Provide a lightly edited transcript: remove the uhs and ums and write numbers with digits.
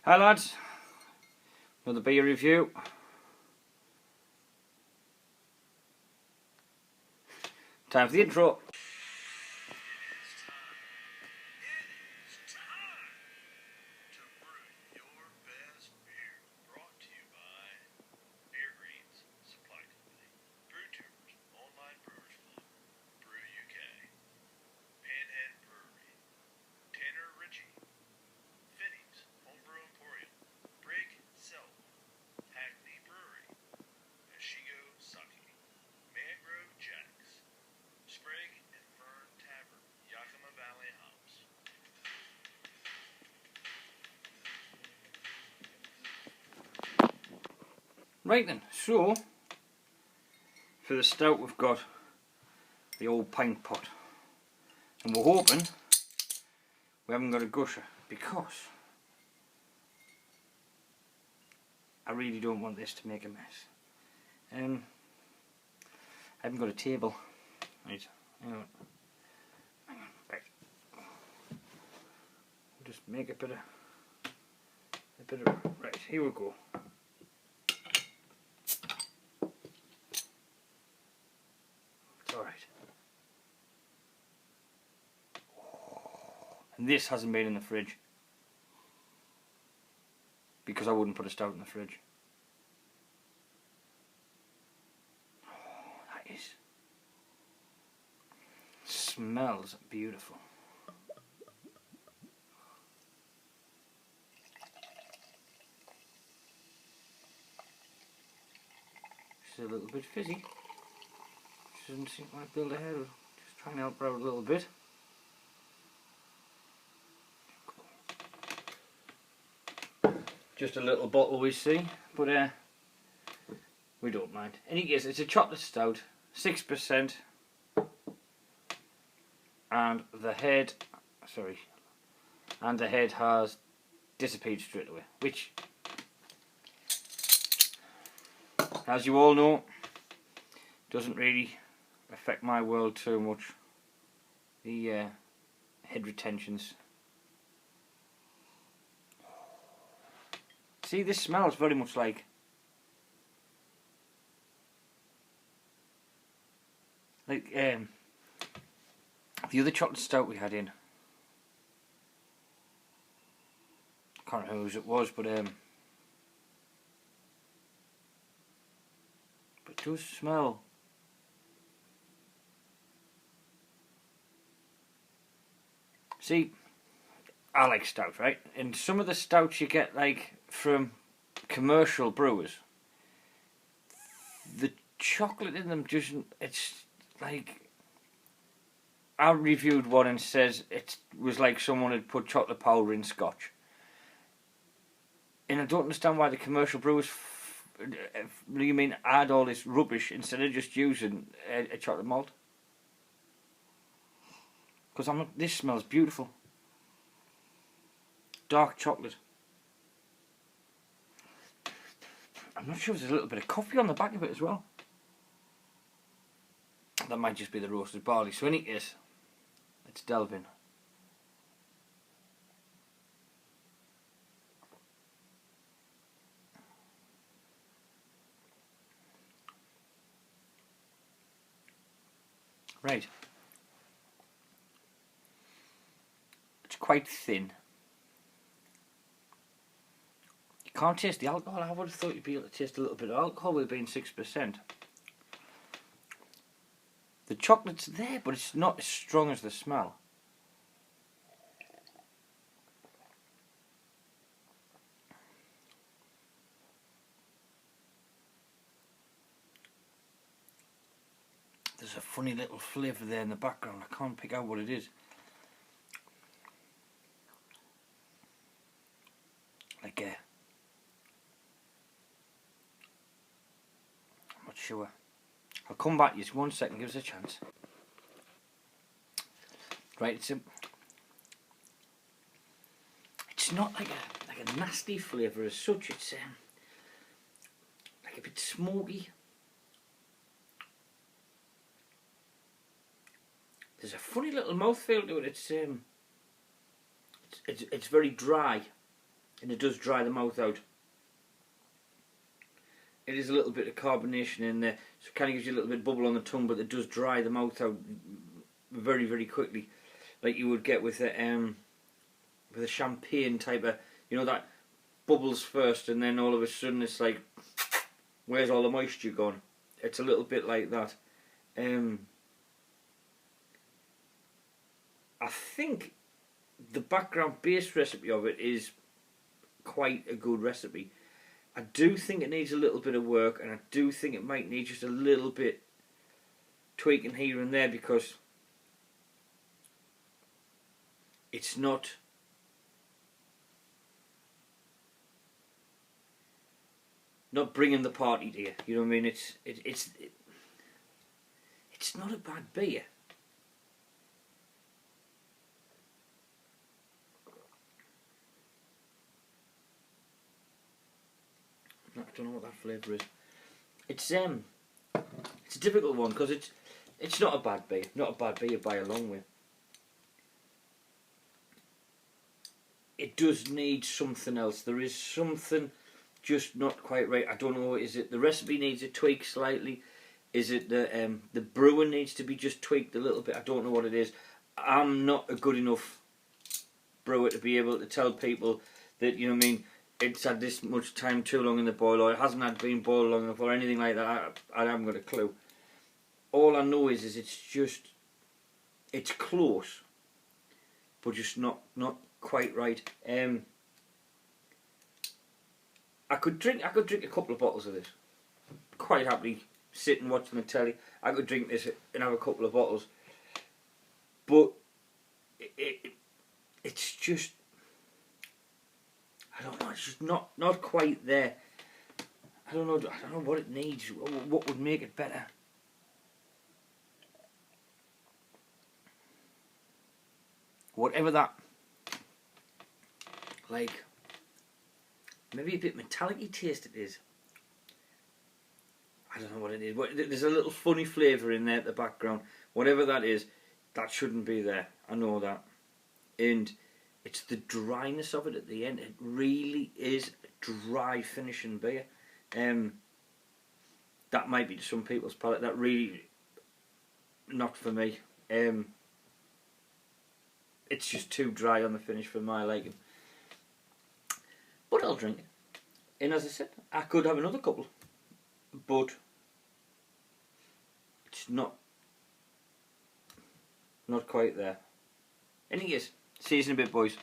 Hi lads, another beer review. Time for the intro. Right then, so for the stout we've got the old pint pot, and we're hoping we haven't got a gusher because I really don't want this to make a mess. I haven't got a table. Right, hang on, right. We'll just make a bit of right. Here we go. Alright. And this hasn't been in the fridge because I wouldn't put a stout in the fridge. Oh, that smells beautiful. It's a little bit fizzy. Doesn't seem like build ahead. Just trying to help her out a little bit. Just a little bottle we see, but we don't mind. In any case, it's a chocolate stout, 6%, and the head has disappeared straight away, which, as you all know, doesn't really affect my world too much. The head retentions. See, this smells very much like the other chocolate stout we had in. I can't remember whose it was, but it does smell. See, I like stout, right? And some of the stouts you get like from commercial brewers, the chocolate in them just, it's like, I reviewed one and says it was like someone had put chocolate powder in scotch. And I don't understand why the commercial brewers add all this rubbish instead of just using a chocolate malt. Because this smells beautiful. Dark chocolate. I'm not sure if there's a little bit of coffee on the back of it as well. That might just be the roasted barley. So in any case, let's delve in. Right. It's quite thin. You can't taste the alcohol. I would have thought you'd be able to taste a little bit of alcohol with it being 6%. The chocolate's there, but it's not as strong as the smell. There's a funny little flavour there in the background. I can't pick out what it is. Like I'm not sure. I'll come back to you. Just 1 second. Give us a chance. Right. It's not like a nasty flavour as such. It's like a bit smoky. There's a funny little mouthfeel to it. It's very dry. and it does dry the mouth out. It is a little bit of carbonation in there, so it kind of gives you a little bit of bubble on the tongue, but it does dry the mouth out very, very quickly, like you would get with a champagne type of, you know, that bubbles first and then all of a sudden it's like, where's all the moisture gone? It's a little bit like that. I think the background base recipe of it is quite a good recipe. I do think it needs a little bit of work, and I do think it might need just a little bit tweaking here and there, because it's not bringing the party to you. You know what I mean? It's not a bad beer. I don't know what that flavour is. It's a difficult one, because it's not a bad beer. Not a bad beer by a long way. It does need something else. There is something just not quite right. I don't know. Is it the recipe needs a tweak slightly? Is it the brewing needs to be just tweaked a little bit? I don't know what it is. I'm not a good enough brewer to be able to tell people that, you know what I mean, it's had this much time too long in the boil, or it hasn't had been boiled long enough, or anything like that. I haven't got a clue. All I know is it's close, but just not quite right. I could drink a couple of bottles of this quite happily, sit and watch the telly. I could drink this and have a couple of bottles, but it's just, I don't know, it's just not quite there. I don't know what it needs. What would make it better? Whatever that, like, maybe a bit metallic-y taste it is. I don't know what it is. There's a little funny flavour in there at the background. Whatever that is, that shouldn't be there. I know that. And it's the dryness of it at the end. It really is a dry finishing beer. That might be to some people's palate. That really, not for me. It's just too dry on the finish for my liking. But I'll drink it. And as I said, I could have another couple, but it's not quite there. Anything is, see you in a bit, boys.